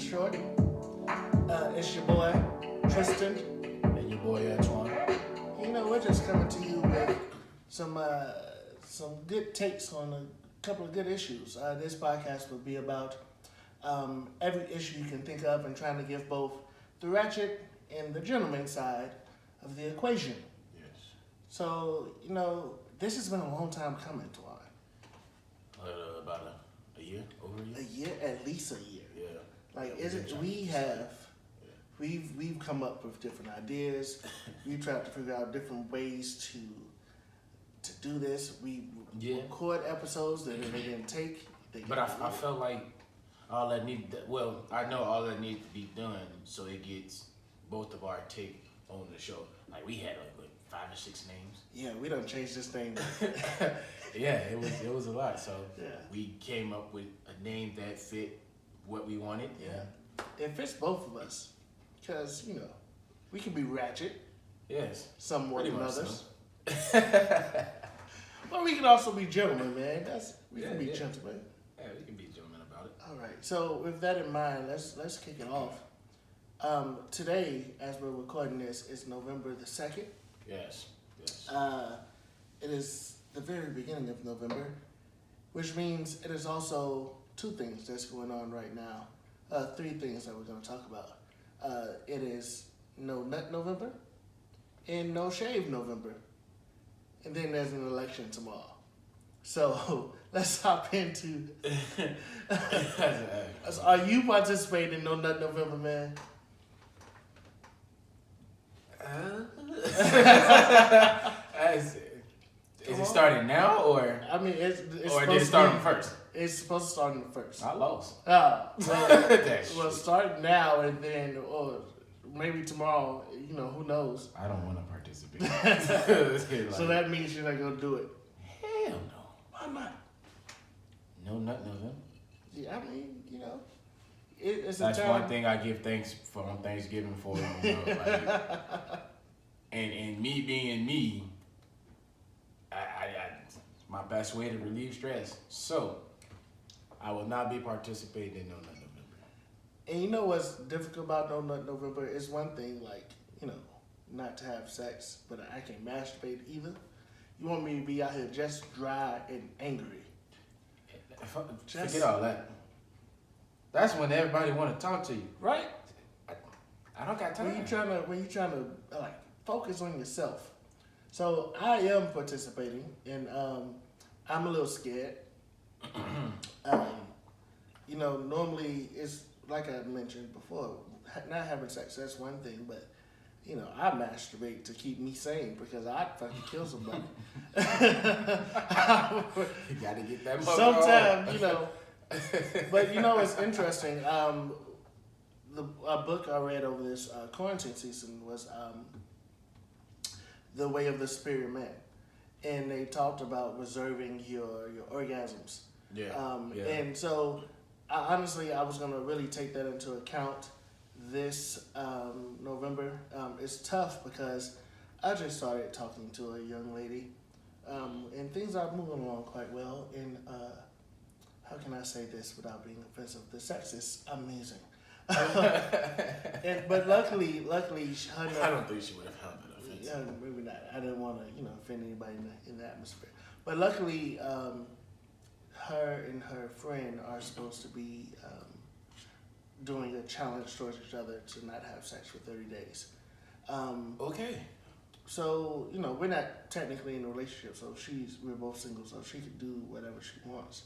short. It's your boy, Tristan. And your boy Antoine. You know, we're just coming to you with some good takes on a couple of good issues. This podcast will be about every issue you can think of and trying to give both the ratchet and the gentleman side of the equation. Yes. So, you know, this has been a long time coming, Twan. About a year? Over a year? A year, at least a year. Yeah. Like, Yeah, we've come up with different ideas. We've tried to figure out different ways to do this. We record episodes that they didn't take. But I felt like all that I know all that needs to be done so it gets both of our take on the show. Like, we had like 5 or 6 names. Yeah, we done changed this thing. Yeah, it was a lot. So yeah. We came up with a name that fit what we wanted. Yeah. It fits both of us. Because, you know, we can be ratchet. Yes. Some more than others. So. But we can also be gentlemen, man. We can be gentlemen. Yeah, we can be gentlemen about it. All right. So with that in mind, let's kick it off. Today, as we're recording this, is November the 2nd. Yes. It is the very beginning of November, which means it is also 2 things that's going on right now. 3 things that we're going to talk about. It is No Nut November and No Shave November. And then there's an election tomorrow. So let's hop into. Are you participating in No Nut November, man? Is it starting now or? I mean, it's or did it start on first? It's supposed to start on the first. I lost. Well, start now and then, or maybe tomorrow. You know, who knows? I don't want to participate. So that means you're not gonna do it. Hell no. Why not? No nut November. Yeah, I mean, you know, it's That's a time. one thing I give thanks for on Thanksgiving for. You know, like, and me being me, I my best way to relieve stress. So I will not be participating in No Nut November. And you know what's difficult about No Nut November? It's one thing, like, you know, not to have sex, but I can't masturbate either. You want me to be out here just dry and angry. Forget all that. That's when everybody want to talk to you, right? I don't got time. When you trying to like focus on yourself. So I am participating, and I'm a little scared. You know, normally it's like I mentioned before, not having sex, that's one thing, but you know, I masturbate to keep me sane because I'd fucking kill somebody. You gotta get that mother sometimes, you know. But you know, it's interesting. A book I read over this quarantine season was The Way of the Superior Man. And they talked about reserving your orgasms. Yeah. And so, I was going to really take that into account this November. It's tough because I just started talking to a young lady, and things are moving along quite well. And how can I say this without being offensive? The sex is amazing. But luckily, I don't think she would have held it offensive. Yeah, maybe not. I didn't want to, offend anybody in the atmosphere. But luckily, her and her friend are supposed to be doing a challenge towards each other to not have sex for 30 days. Okay. So, we're not technically in a relationship, so we're both single, so she could do whatever she wants.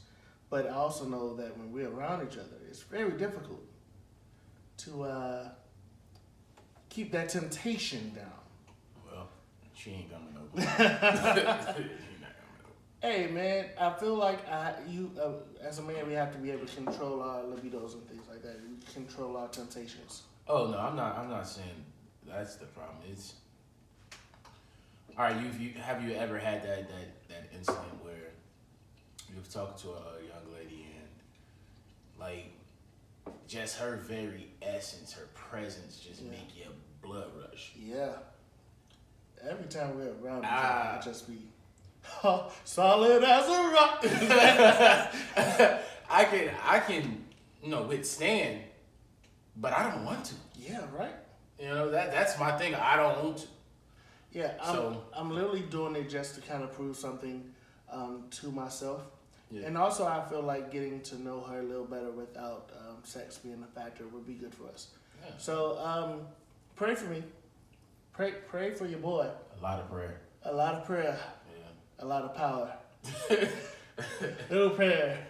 But I also know that when we're around each other, it's very difficult to keep that temptation down. Well, she ain't coming over. Hey man, I feel like as a man, we have to be able to control our libidos and things like that. We control our temptations. Oh no, I'm not saying that's the problem. It's all right. Have you ever had that incident where you've talked to a young lady and like just her very essence, her presence, just make your blood rush? Yeah. Every time we're around each other, it just be. Solid as a rock. I can withstand but I don't want to. Yeah, right. You know, that's my thing. I don't want to. Yeah, So I'm literally doing it just to kind of prove something to myself. yeah. And also, I feel like getting to know her a little better without sex being a factor would be good for us. Yeah. So, pray for me. Pray for your boy. A lot of prayer. A lot of prayer. Yeah. A lot of power. Little prayer.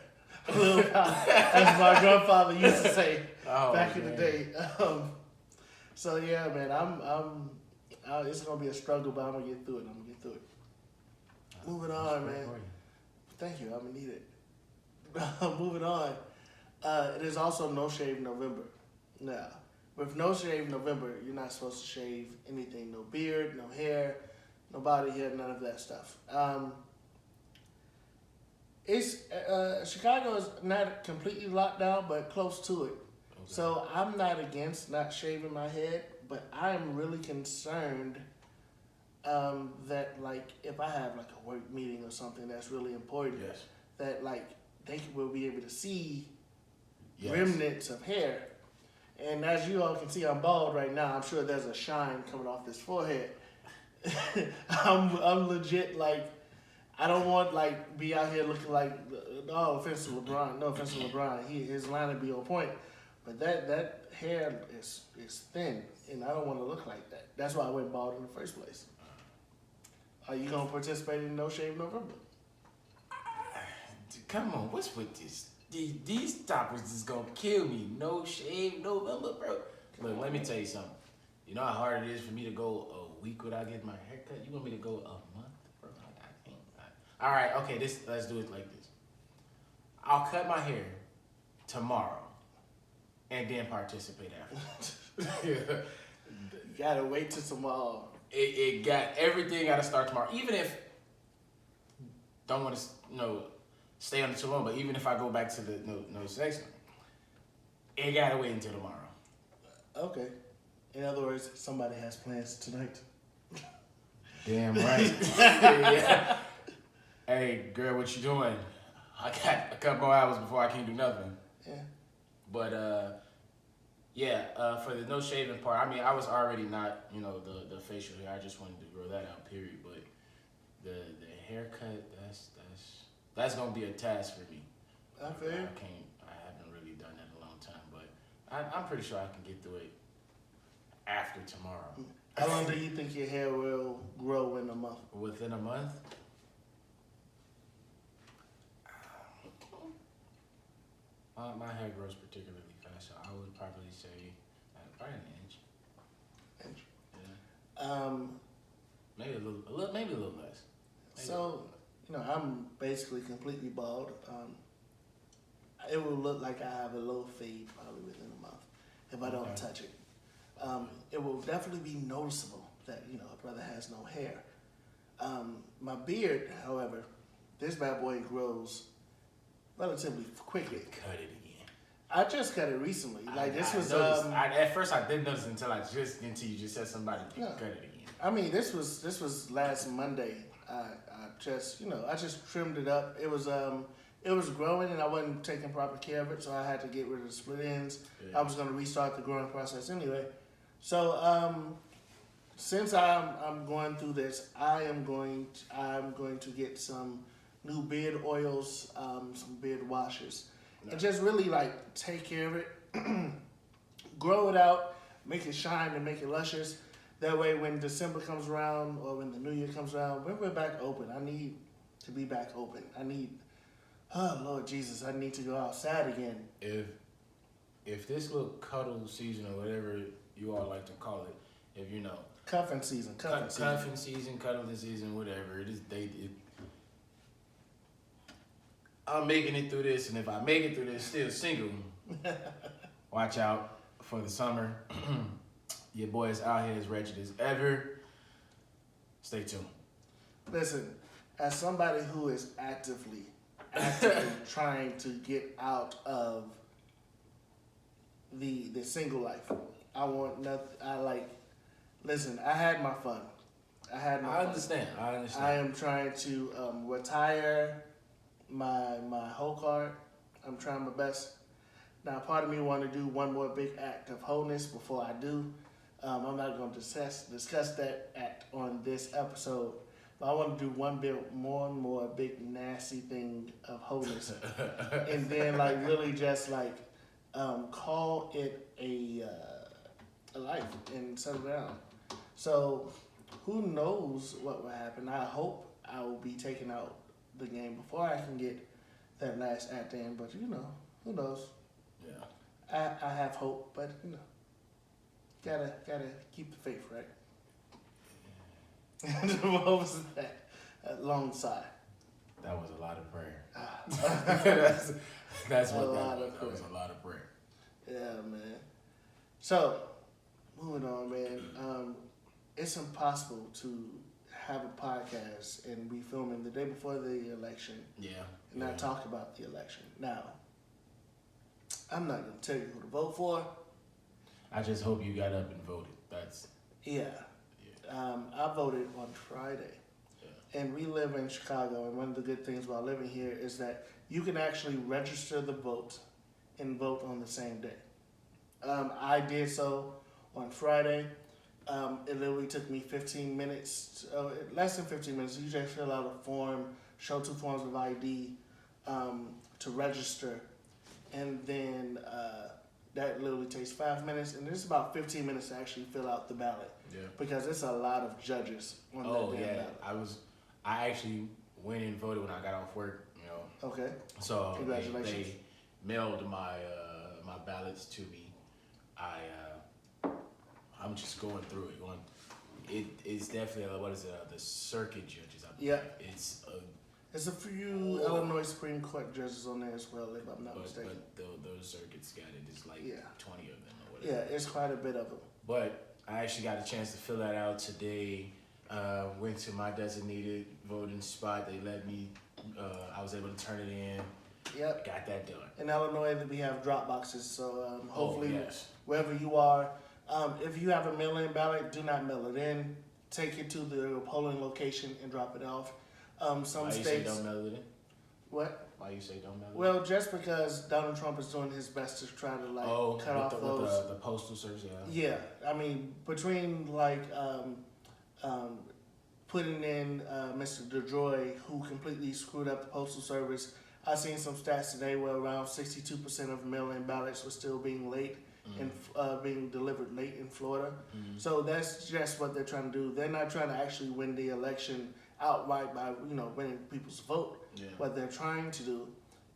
A little power. As my grandfather used to say back in the day. So yeah, man, it's gonna be a struggle, but I'm gonna get through it. Moving on, man. Thank you. I'm gonna need it. Moving on. It is also No Shave November. Now, with No Shave November, you're not supposed to shave anything. No beard, no hair, no body hair, none of that stuff. Chicago is not completely locked down, but close to it. Okay. So I'm not against not shaving my head, but I am really concerned that like if I have like a work meeting or something that's really important, Yes. that like they will be able to see Yes. remnants of hair. And as you all can see, I'm bald right now. I'm sure there's a shine coming off this forehead. I'm legit like I don't want like be out here looking like no offense to LeBron. No offense to LeBron. His line would be on point. But that hair is thin, and I don't want to look like that. That's why I went bald in the first place. Are you gonna participate in No Shave November? Come on, what's with this? These topics is gonna kill me. No Shave November, bro. Look, let me tell you something. You know how hard it is for me to go a week without getting my hair cut? You want me to go a month, bro? I can't. All right, okay. Let's do it like this. I'll cut my hair tomorrow, and then participate after. You gotta wait till tomorrow. It got everything. Got to start tomorrow. Even if don't want to, stay on it too long. But even if I go back to the no sex, it gotta wait until tomorrow. Okay. In other words, somebody has plans tonight. Damn right. Yeah. Hey, girl, what you doing? I got a couple more hours before I can't do nothing. Yeah. But for the no shaving part, I mean, I was already not, the facial hair. I just wanted to grow that out, period. But the haircut, that's gonna be a task for me. I feel you. I haven't really done that in a long time, but I'm pretty sure I can get through it after tomorrow. How long do you think your hair will grow in a month? Within a month? My hair grows particularly fast, so I would probably say probably an inch. Yeah. Maybe a little less. So, I'm basically completely bald. It will look like I have a low fade probably within a month if I don't touch it. It will definitely be noticeable that, a brother has no hair. My beard, however, this bad boy grows relatively quickly. Cut it again. I just cut it recently. Like this was. At first, I didn't notice until you just said somebody cut it again. I mean, this was last Monday. I just trimmed it up. It was growing and I wasn't taking proper care of it, so I had to get rid of the split ends. Yeah. I was going to restart the growing process anyway. So since I'm going through this, I'm going to get some new beard oils, some beard washes, and just really like take care of it, grow it out, make it shine and make it luscious. That way, when December comes around or when the New Year comes around, when we're back open, I need to be back open. Oh Lord Jesus, I need to go outside again. If this little cuddle season or whatever you all like to call it, cuffing season, cuddling season, whatever it is, I'm making it through this, and if I make it through this still single, watch out for the summer. Your boy is out here as wretched as ever. Stay tuned. Listen, as somebody who is actively trying to get out of the single life, I want nothing. Listen, I had my fun. I understand. I am trying to retire my whole card. I'm trying my best. Now, part of me want to do one more big act of wholeness before I do. I'm not going to discuss that act on this episode, but I want to do one bit more big nasty thing of wholeness, and then like really just like call it a life and settle down. So who knows what will happen? I hope I will be taking out the game before I can get that last act in, but you know, who knows? Yeah. I have hope, but you know, gotta keep the faith, right? What was that? A long sigh. That was a lot of prayer. Ah. That's what A that lot was. of That was prayer. a lot of prayer. Yeah, man. So, moving on, man. It's impossible to have a podcast and be filming the day before the election Yeah. and not talk about the election. Now, I'm not gonna tell you who to vote for. I just hope you got up and voted. That's Yeah. I voted on Friday. And we live in Chicago, and one of the good things about living here is that you can actually register the vote and vote on the same day. I did so on Friday. It literally took me 15 minutes, less than 15 minutes. You just fill out a form, show 2 forms of ID to register, and then that literally takes 5 minutes, and it's about 15 minutes to actually fill out the ballot. Yeah. Because it's a lot of judges on that damn ballot. I actually went and voted when I got off work, you know. Okay. So Congratulations. they mailed my my ballots to me. I'm just going through it. It's definitely the circuit judges. Yeah. It's There's a few Illinois Supreme Court judges on there as well, if I'm not mistaken. but those circuits got it. It's like 20 of them or whatever. Yeah, it's quite a bit of them. But I actually got a chance to fill that out today. Went to my designated voting spot. They let me. I was able to turn it in. Yep. Got that done. In Illinois, we have drop boxes, so hopefully yes. wherever you are, if you have a mail-in ballot, do not mail it in. Take it to the polling location and drop it off. Some Why states. you say don't mail it in? What? Why you say don't mail it in? Well, just because Donald Trump is doing his best to try to cut off those. With the postal service, Yeah, I mean between putting in Mr. DeJoy, who completely screwed up the postal service. I seen some stats today where around 62% of mail-in ballots were still being late and being delivered late in Florida. Mm-hmm. So that's just what they're trying to do. They're not trying to actually win the election outright by winning people's vote. Yeah. What they're trying to do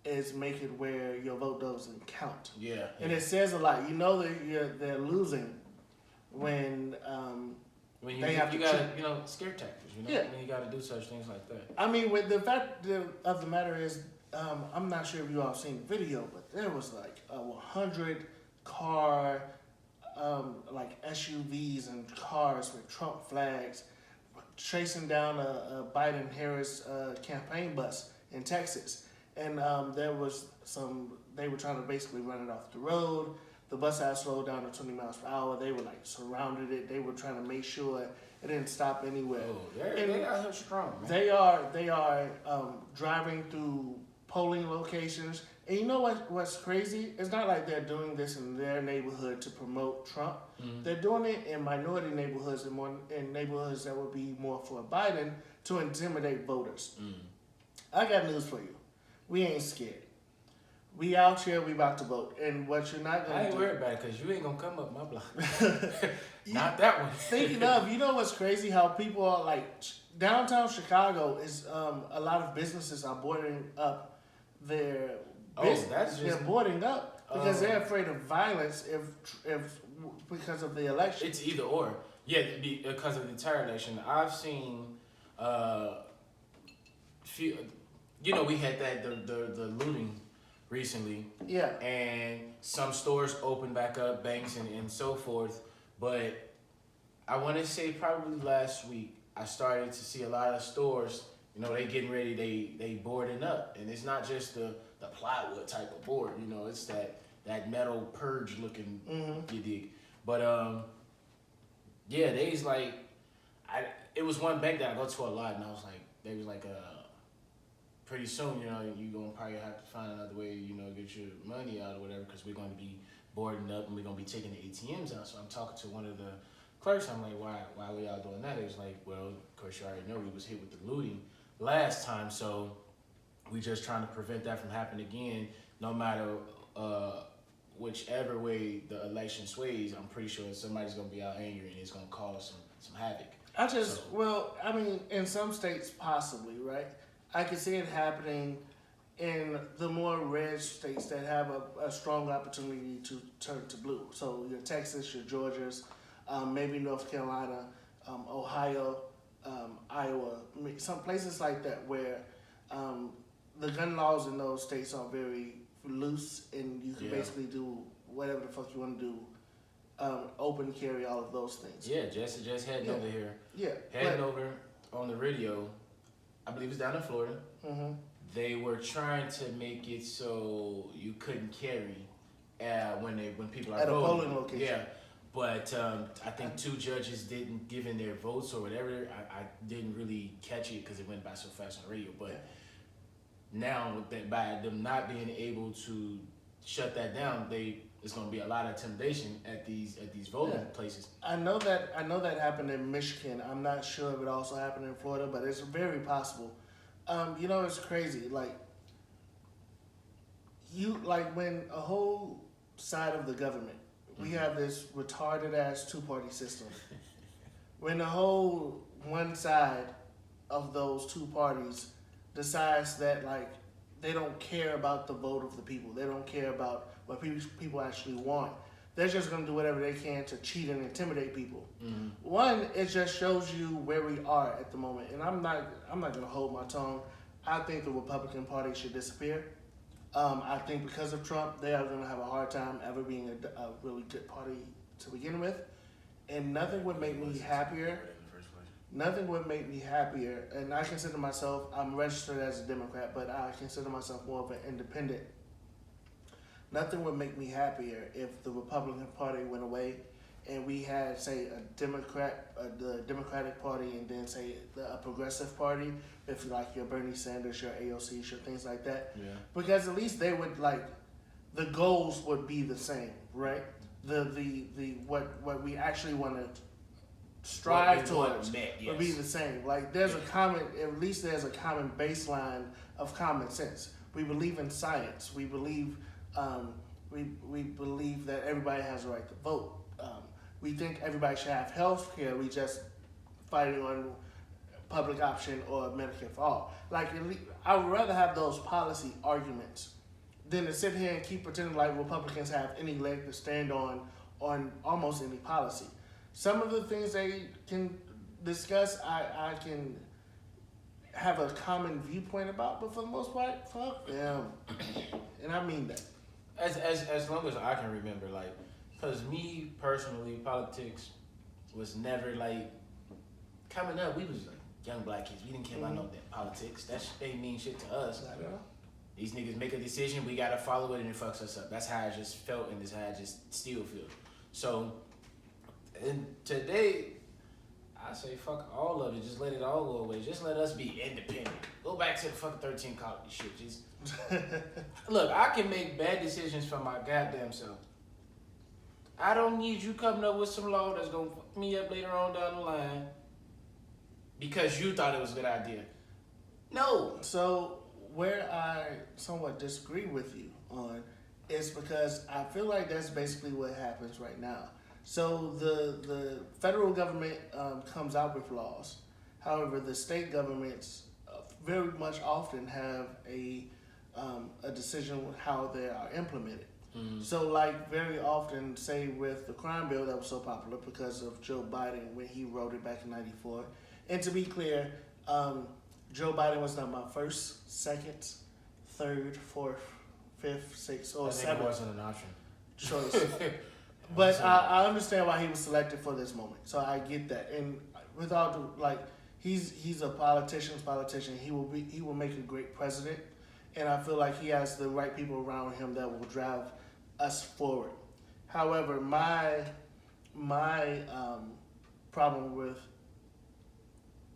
is make it where your vote doesn't count. Yeah. And it says a lot. You know that they're losing when when they have you to gotta scare tactics. Yeah. When you gotta do such things like that. I mean, with the fact of the matter is, I'm not sure if you all seen the video, but there was like 100 car, like SUVs and cars with Trump flags chasing down a Biden-Harris campaign bus in Texas. And there was they were trying to basically run it off the road. The bus had slowed down to 20 miles per hour. They were like surrounded it. They were trying to make sure it didn't stop anywhere. Oh, they out here strong, man. They are driving through polling locations, and you know what's crazy? It's not like they're doing this in their neighborhood to promote Trump. Mm-hmm. They're doing it in minority neighborhoods and in neighborhoods that would be more for Biden to intimidate voters. I got news for you. We ain't scared. We out here, we about to vote. And what you're not going I to ain't do... worried about it because you ain't going to come up my block. Not that one. Thinking of, you know what's crazy? How people are like... Downtown Chicago is... a lot of businesses are boarding up their... They're boarding up because they're afraid of violence because of the election. It's either or. Yeah, because of the entire election. I've seen... we had the looting recently. Yeah. And some stores opened back up, banks and so forth. But I want to say probably last week, I started to see a lot of stores, they getting ready, they boarding up. And it's not just the plywood type of board, it's that metal purge looking, you dig. But, they's like, it was one bank that I go to a lot, and I was like, they was like, pretty soon, you're going to probably have to find another way, get your money out or whatever, because we're going to be boarding up and we're going to be taking the ATMs out. So I'm talking to one of the clerks. I'm like, why we all doing that? It was like, well, of course, you already know we was hit with the looting last time. So we just trying to prevent that from happening again, no matter whichever way the election sways. I'm pretty sure somebody's going to be out angry and it's going to cause some havoc. I mean, in some states, possibly, right? I can see it happening in the more red states that have a strong opportunity to turn to blue. So your Texas, your Georgias, maybe North Carolina, Ohio, Iowa, some places like that where the gun laws in those states are very loose and you can basically do whatever the fuck you want to do. Open carry, all of those things. Yeah, just heading over here. Yeah. Heading over on the radio, I believe it's down in Florida. Mm-hmm. They were trying to make it so you couldn't carry when people are at voting. A polling location. Yeah, but I think 2 judges didn't give in their votes or whatever. I didn't really catch it because it went by so fast on the radio. But now by them not being able to shut that down, it's going to be a lot of intimidation at these voting places. I know that happened in Michigan. I'm not sure if it also happened in Florida, but it's very possible. It's crazy. When a whole side of the government, we have this retarded ass 2-party system. When the whole one side of those 2 parties decides that they don't care about the vote of the people, they don't care about what people actually want. They're just going to do whatever they can to cheat and intimidate people. Mm-hmm. One, it just shows you where we are at the moment. And I'm not going to hold my tongue. I think the Republican Party should disappear. I think because of Trump, they are going to have a hard time ever being a really good party to begin with. And nothing would make me happier. Nothing would make me happier. And I consider myself, I'm registered as a Democrat, but I consider myself more of an independent. Nothing would make me happier if the Republican Party went away and we had, say, the Democratic Party, and then, say, a progressive party, if your Bernie Sanders, your AOC, your things like that. Yeah. Because at least they would, the goals would be the same, right? What we actually want to strive towards would be the same. There's at least there's a common baseline of common sense. We believe in science. We believe we believe that everybody has a right to vote. We think everybody should have health care. We just fighting on public option or Medicare for all. I would rather have those policy arguments than to sit here and keep pretending like Republicans have any leg to stand on almost any policy. Some of the things they can discuss, I can have a common viewpoint about, but for the most part, fuck them. And I mean that. As long as I can remember, because me personally, politics was never coming up. We was young black kids. We didn't care about no damn politics. That ain't mean shit to us. These niggas make a decision, we gotta follow it, and it fucks us up. That's how I just felt, and that's how I just still feel. So, and today, I say fuck all of it. Just let it all go away. Just let us be independent. Go back to the fucking 13 colony shit. Just look, I can make bad decisions for my goddamn self. I don't need you coming up with some law that's gonna fuck me up later on down the line because you thought it was a good idea. No. So where I somewhat disagree with you on is because I feel like that's basically what happens right now. So the federal government comes out with laws. However, the state governments very much often have a decision with how they are implemented. Mm-hmm. So very often, say with the crime bill that was so popular because of Joe Biden when he wrote it back in '94. And to be clear, Joe Biden was not my first, second, third, fourth, fifth, sixth, or seventh. It wasn't an option. Choice. But I understand why he was selected for this moment. So I get that. And without he's a politician's politician. He will make a great president. And I feel like he has the right people around him that will drive us forward. However, my problem with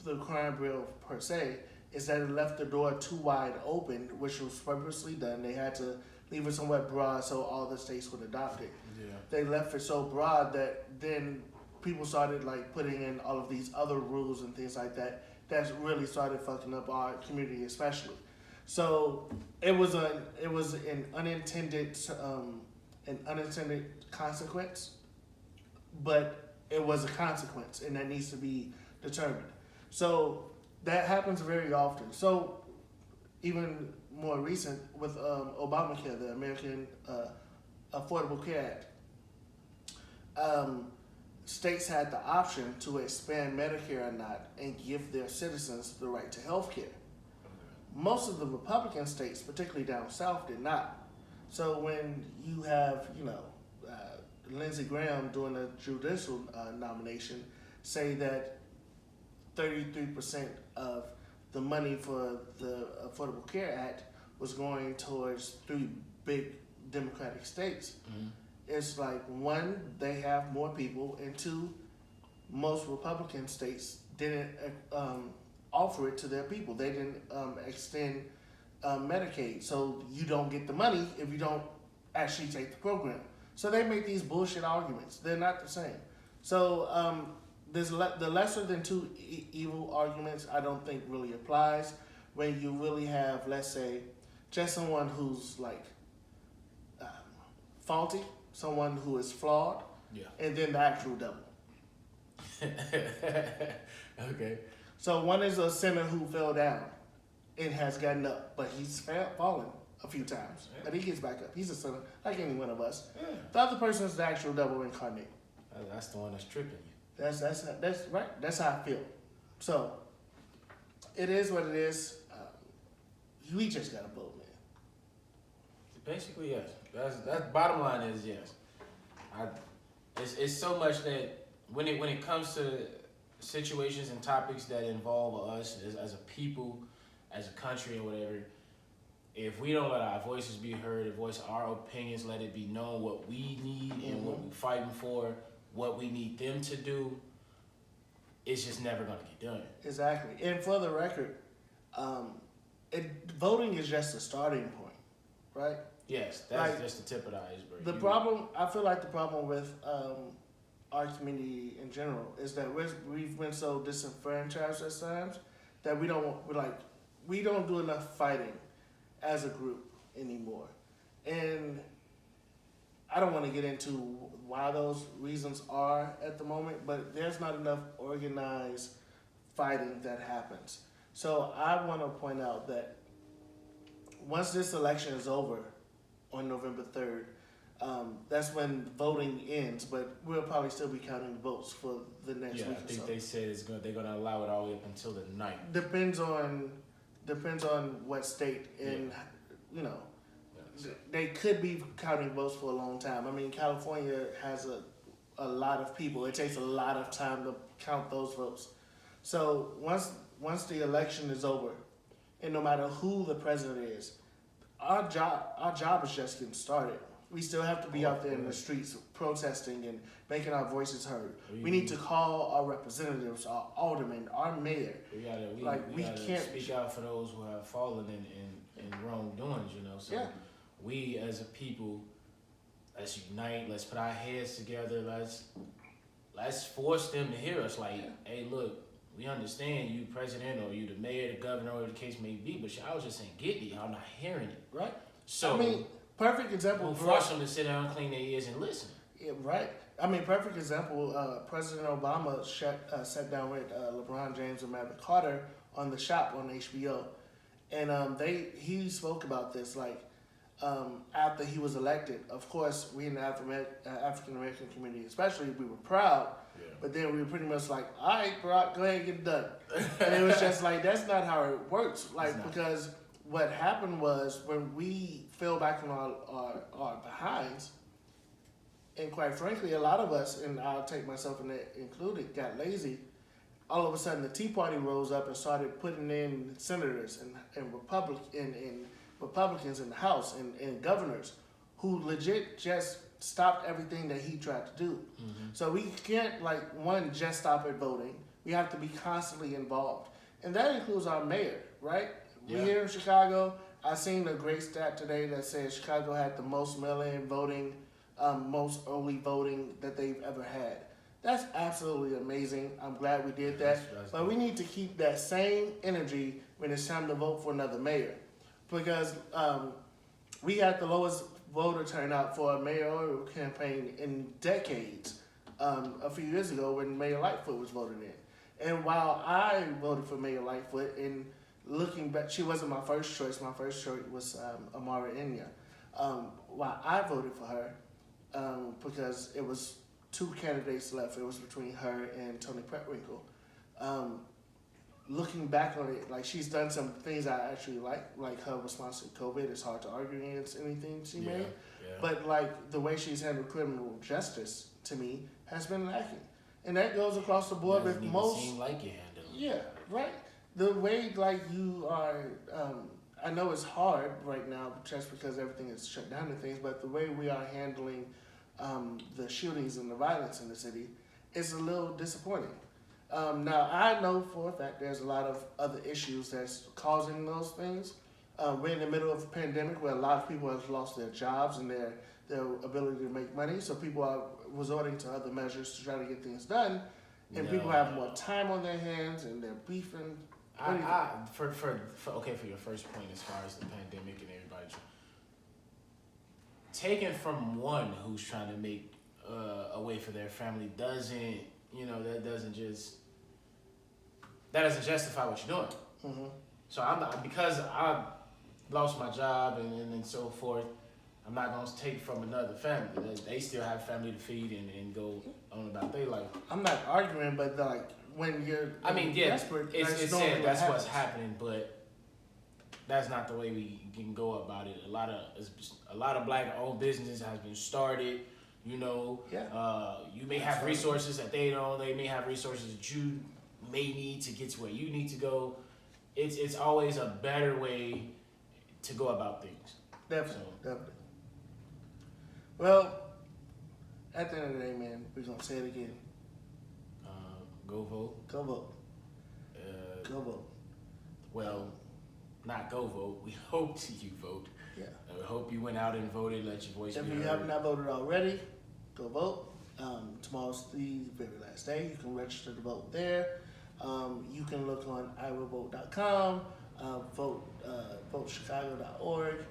the crime bill per se is that it left the door too wide open, which was purposely done. They had to leave it somewhat broad so all the states would adopt it. Yeah. They left it so broad that then people started like putting in all of these other rules and things like that. That's really started fucking up our community, especially. So it was an unintended consequence, but it was a consequence, and that needs to be determined. So that happens very often. So even more recent with Obamacare, the American Affordable Care Act, states had the option to expand Medicare or not and give their citizens the right to health care. Most of the Republican states, particularly down south, did not. So when you have, Lindsey Graham doing a judicial nomination, say that 33% of the money for the Affordable Care Act was going towards 3 big Democratic states. Mm-hmm. It's like, one, they have more people, and 2, most Republican states didn't offer it to their people. They didn't extend Medicaid, so you don't get the money if you don't actually take the program. So they make these bullshit arguments. They're not the same. So there's the lesser than two evil arguments I don't think really applies when you really have, let's say, just someone who's like faulty, someone who is flawed, and then the actual devil. Okay. So one is a sinner who fell down and has gotten up, but he's fallen a few times, but he gets back up. He's a sinner, like any one of us. Yeah. The other person is the actual devil incarnate. That's the one that's tripping you. That's right. That's how I feel. So it is what it is. We just gotta vote, man. Basically, yes. That's bottom line is yes. It's so much that when it comes to situations and topics that involve us as a people, as a country, or whatever, if we don't let our voices be heard, voice our opinions, let it be known what we need and what we're fighting for, what we need them to do, it's just never going to get done. Exactly. And for the record, voting is just a starting point, right? Yes, that's just the tip of the iceberg. I feel like the problem with our community in general is that we've been so disenfranchised at times that we don't do enough fighting as a group anymore. And I don't want to get into why those reasons are at the moment, but there's not enough organized fighting that happens. So I want to point out that once this election is over on November 3rd, that's when voting ends, but we'll probably still be counting votes for the next week or so. I think they said they're going to allow it all the way up until the 9th. Depends on what state, and they could be counting votes for a long time. I mean, California has a lot of people. It takes a lot of time to count those votes. So once the election is over, and no matter who the president is, our job is just getting started. We still have to be out there in the streets protesting and making our voices heard. We need to call our representatives, our aldermen, our mayor. We can't speak out for those who have fallen in wrongdoings, So we as a people, let's unite. Let's put our heads together. Let's force them to hear us. Hey, look, we understand you president or you the mayor, the governor, or the case may be, but y'all just ain't getting it. Y'all not hearing it, right? So I mean, perfect example. We'll force them to sit down, clean their ears, and listen. Yeah, right. I mean, perfect example. President Obama sat down with LeBron James and Maverick Carter on The Shop on HBO, and he spoke about this after he was elected. Of course, we in the African American community, especially, we were proud. Yeah. But then we were pretty much like, all right, Barack, go ahead and get it done. And it was just that's not how it works. Because what happened was when we fell back on our behinds, and quite frankly, a lot of us, and I'll take myself in that included, got lazy. All of a sudden, the Tea Party rose up and started putting in senators and Republicans in the House and governors who legit just stopped everything that he tried to do. Mm-hmm. So we can't just stop at voting. We have to be constantly involved. and that includes our mayor, right? Yeah. We here in Chicago. I seen a great stat today that said Chicago had the most mail-in voting, most early voting that they've ever had. That's absolutely amazing. I'm glad we did that. That's But we need to keep that same energy when it's time to vote for another mayor, because we had the lowest voter turnout for a mayoral campaign in decades. A few years ago, when Mayor Lightfoot was voted in, and while I voted for Mayor Lightfoot, and looking back, she wasn't my first choice. My first choice was Amara Enya. While I voted for her, because it was two candidates left. It was between her and Tony Petwinkle. Looking back on it, like, she's done some things I actually like her response to COVID. It's hard to argue against anything she made. Yeah. But like the way she's handled criminal justice to me has been lacking, and that goes across the board with most. Seem like you handle it. Yeah, right. The way like you are, I know it's hard right now just because everything is shut down and things, but the way we are handling the shootings and the violence in the city is a little disappointing. Now, I know for a fact there's a lot of other issues that's causing those things. We're in the middle of a pandemic where a lot of people have lost their jobs and their ability to make money, so people are resorting to other measures to try to get things done, and people have more time on their hands and they're beefing. For your first point as far as the pandemic and everybody taken from one who's trying to make a way for their family doesn't justify what you're doing. Mm-hmm. So I'm not, because I lost my job and so forth, I'm not going to take from another family. They still have family to feed and go on about their life. I'm not arguing, but like when you're desperate, it's said that's what's happening, but that's not the way we can go about it. A lot of black-owned businesses has been started. You may have resources that they don't. They may have resources that you may need to get to where you need to go. It's always a better way to go about things. Definitely. Well, at the end of the day, man, we're gonna say it again. Go vote. Go vote. Go vote. Well, not go vote. We hope you vote. Yeah. We hope you went out and voted. Let your voice be heard. If you have not voted already, go vote. Tomorrow's the very last day. You can register to vote there. You can look on iwillvote.com, votechicago.org.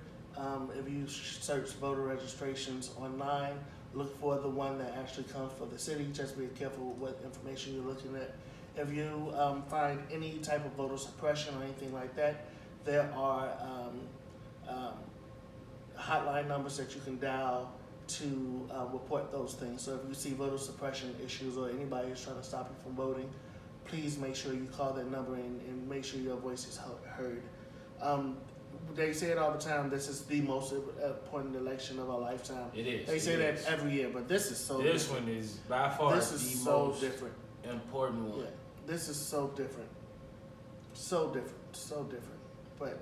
If you search voter registrations online, look for the one that actually comes for the city. Just be careful with what information you're looking at. If you find any type of voter suppression or anything like that, there are hotline numbers that you can dial to report those things. So if you see voter suppression issues or anybody is trying to stop you from voting, please make sure you call that number and make sure your voice is heard. They say it all the time, this is the most important election of our lifetime. It is. They say that every year, but this is so This different. one is by far This is the so most different. important one. Yeah, this is so different. So different. So different. But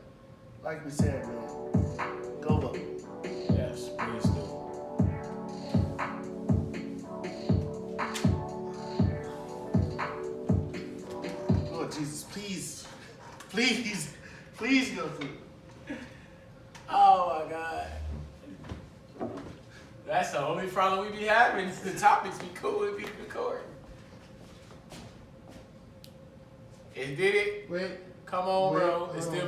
like we said, man, go vote. Yes, please do. Lord Jesus, please go through. Oh my God. That's the only problem we be having. The topics be cool if you record. It did it. Wait. Come on, Wait, bro. hold It's on. still